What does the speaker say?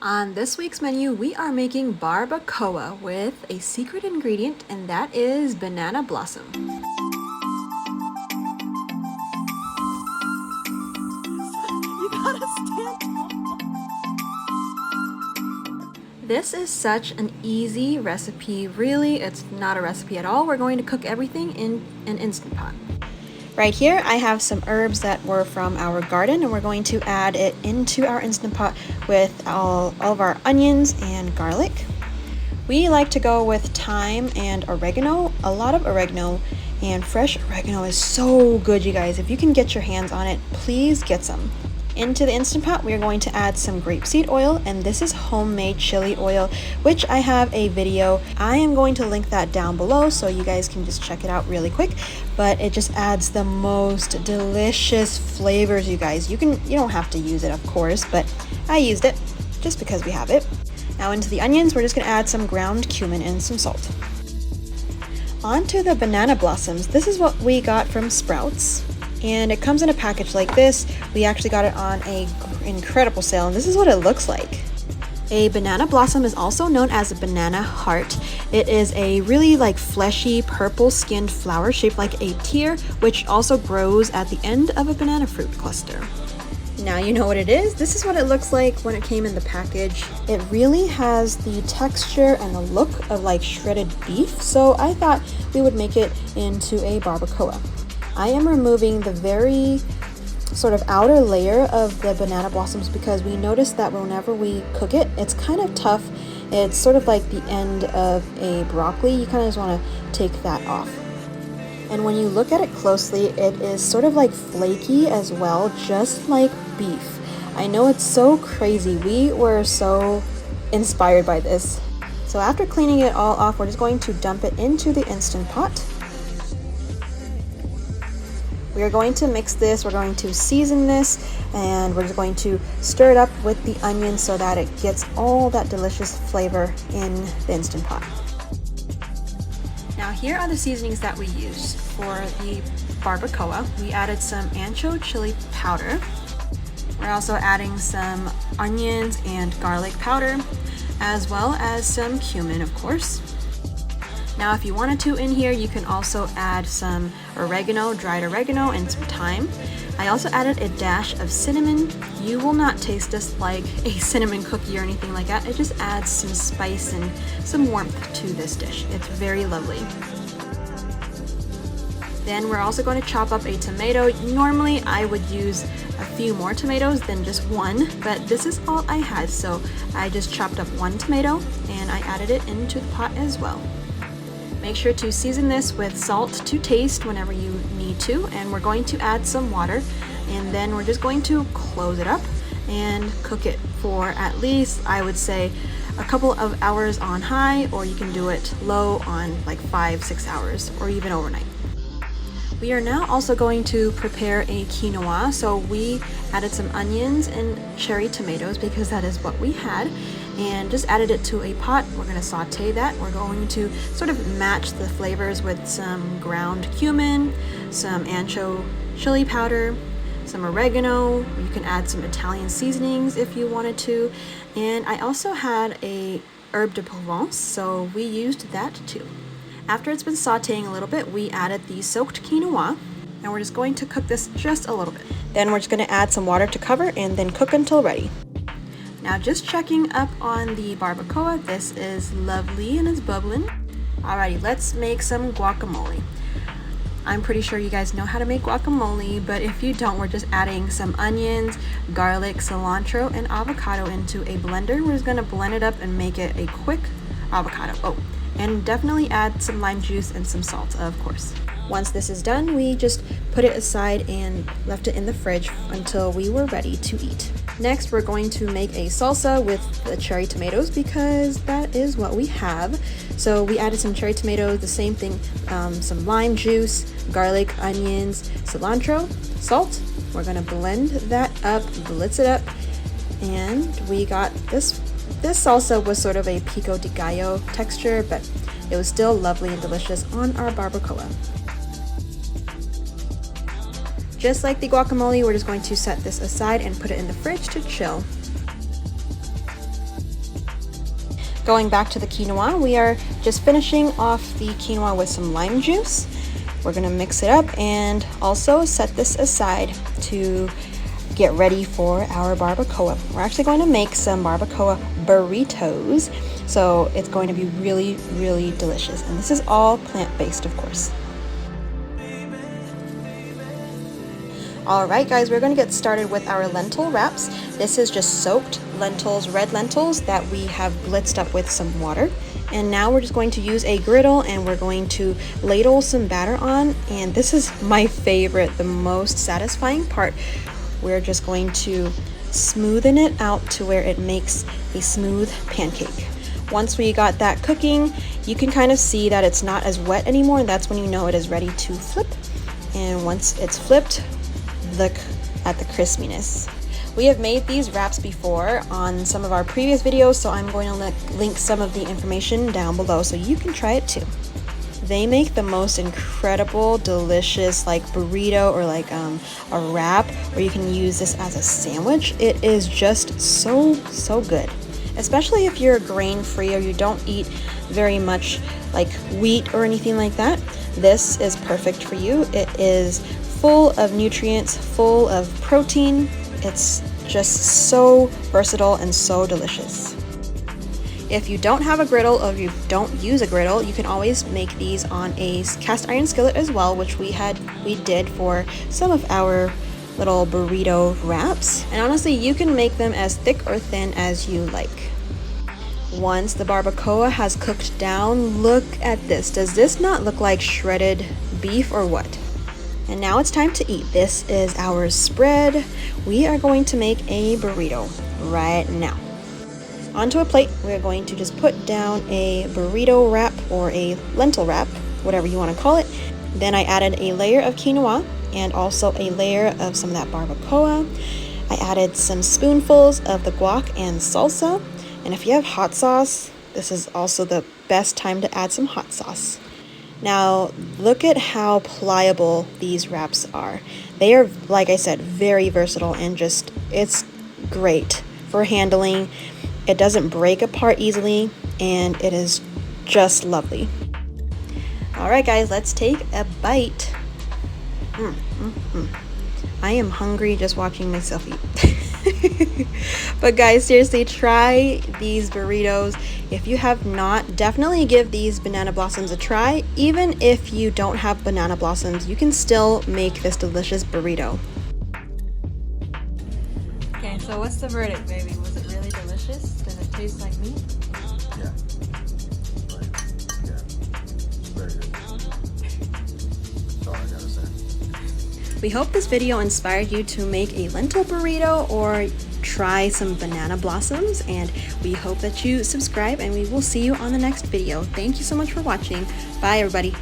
On this week's menu, we are making barbacoa with a secret ingredient, and that is banana blossom. You gotta stand tall. This is such an easy recipe. Really, it's not a recipe at all. We're going to cook everything in an Instant Pot. Right here, I have some herbs that were from our garden, and we're going to add it into our Instant Pot with all of our onions and garlic. We like to go with thyme and oregano, a lot of oregano, and fresh oregano is so good, you guys. If you can get your hands on it, please get some. Into the Instant Pot, we are going to add some grapeseed oil, and this is homemade chili oil, which I have a video. I am going to link that down below so you guys can just check it out really quick, but it just adds the most delicious flavors, you guys. You don't have to use it, of course, but I used it just because we have it. Now into the onions, we're just going to add some ground cumin and some salt. Onto the banana blossoms. This is what we got from Sprouts, and it comes in a package like this. We actually got it on a incredible sale, and this is what it looks like. A banana blossom is also known as a banana heart. It is a really fleshy purple skinned flower shaped like a tear, which also grows at the end of a banana fruit cluster. Now you know what it is. This is what it looks like when it came in the package. It really has the texture and the look of shredded beef, so I thought we would make it into a barbacoa. I am removing the very sort of outer layer of the banana blossoms because we noticed that whenever we cook it, it's kind of tough. It's sort of like the end of a broccoli. You kind of just want to take that off. And when you look at it closely, it is sort of flaky as well, just like beef. I know, it's so crazy. We were so inspired by this. So after cleaning it all off, we're just going to dump it into the Instant Pot. We are going to mix this, we're going to season this, and we're just going to stir it up with the onion so that it gets all that delicious flavor in the Instant Pot. Now here are the seasonings that we used for the barbacoa. We added some ancho chili powder. We're also adding some onions and garlic powder, as well as some cumin, of course. Now if you wanted to in here, you can also add some oregano, dried oregano, and some thyme. I also added a dash of cinnamon. You will not taste this like a cinnamon cookie or anything like that. It just adds some spice and some warmth to this dish. It's very lovely. Then we're also going to chop up a tomato. Normally I would use a few more tomatoes than just one, but this is all I had, so I just chopped up one tomato and I added it into the pot as well. Make sure to season this with salt to taste whenever you need to, and we're going to add some water, and then we're just going to close it up and cook it for at least, I would say, a couple of hours on high, or you can do it low on 5-6 hours, or even overnight. We are now also going to prepare a quinoa, so we added some onions and cherry tomatoes because that is what we had, and just added it to a pot. We're going to saute that. We're going to sort of match the flavors with some ground cumin, some ancho chili powder, some oregano. You can add some Italian seasonings if you wanted to, and I also had a herbe de Provence, so we used that too. After it's been sauteing a little bit, we added the soaked quinoa, and we're just going to cook this just a little bit. Then we're just going to add some water to cover and then cook until ready. Now just checking up on the barbacoa, this is lovely and it's bubbling. Alrighty, let's make some guacamole. I'm pretty sure you guys know how to make guacamole, but if you don't, we're just adding some onions, garlic, cilantro, and avocado into a blender. We're just going to blend it up and make it a quick avocado. Oh, and definitely add some lime juice and some salt, of course. Once this is done, we just put it aside and left it in the fridge until we were ready to eat. Next, we're going to make a salsa with the cherry tomatoes because that is what we have. So we added some cherry tomatoes, the same thing, some lime juice, garlic, onions, cilantro, salt. We're gonna blend that up, blitz it up, and we got this. This salsa was sort of a pico de gallo texture, but it was still lovely and delicious on our barbacoa. Just like the guacamole, we're just going to set this aside and put it in the fridge to chill. Going back to the quinoa, we are just finishing off the quinoa with some lime juice. We're gonna mix it up and also set this aside to get ready for our barbacoa. We're actually going to make some barbacoa burritos, so it's going to be really, really delicious. And this is all plant-based, of course. Alright guys, we're going to get started with our lentil wraps. This is just soaked lentils, red lentils that we have blitzed up with some water. And now we're just going to use a griddle and we're going to ladle some batter on. And this is my favorite, the most satisfying part. We're just going to smoothen it out to where it makes a smooth pancake. Once we got that cooking, you can kind of see that it's not as wet anymore, and that's when you know it is ready to flip. And once it's flipped, look at the crispiness. We have made these wraps before on some of our previous videos, so I'm going to link some of the information down below so you can try it too. They make the most incredible, delicious like burrito or like a wrap, or you can use this as a sandwich. It is just so good, especially if you're grain-free or you don't eat very much like wheat or anything like that. This is perfect for you. It is full of nutrients, full of protein. It's just so versatile and so delicious. If you don't have a griddle or you don't use a griddle, you can always make these on a cast iron skillet as well, which we did for some of our little burrito wraps. And honestly, you can make them as thick or thin as you like. Once the barbacoa has cooked down, look at this. Does this not look like shredded beef or what? And now it's time to eat. This is our spread. We are going to make a burrito right now. Onto a plate, we're going to just put down a burrito wrap or a lentil wrap, whatever you want to call it. Then I added a layer of quinoa and also a layer of some of that barbacoa. I added some spoonfuls of the guac and salsa. And if you have hot sauce, this is also the best time to add some hot sauce. Now, look at how pliable these wraps are. They are, like I said, very versatile and just, it's great for handling. It doesn't break apart easily and it is just lovely. All right, guys, let's take a bite. I am hungry just watching myself eat. But guys, seriously, try these burritos. If you have not, definitely give these banana blossoms a try. Even if you don't have banana blossoms, you can still make this delicious burrito. Okay, so what's the verdict, baby? Was it really delicious? Does it taste like meat? Yeah. Very good. That's all I gotta say. We hope this video inspired you to make a lentil burrito or try some banana blossoms, and we hope that you subscribe, and we will see you on the next video. Thank you so much for watching. Bye everybody.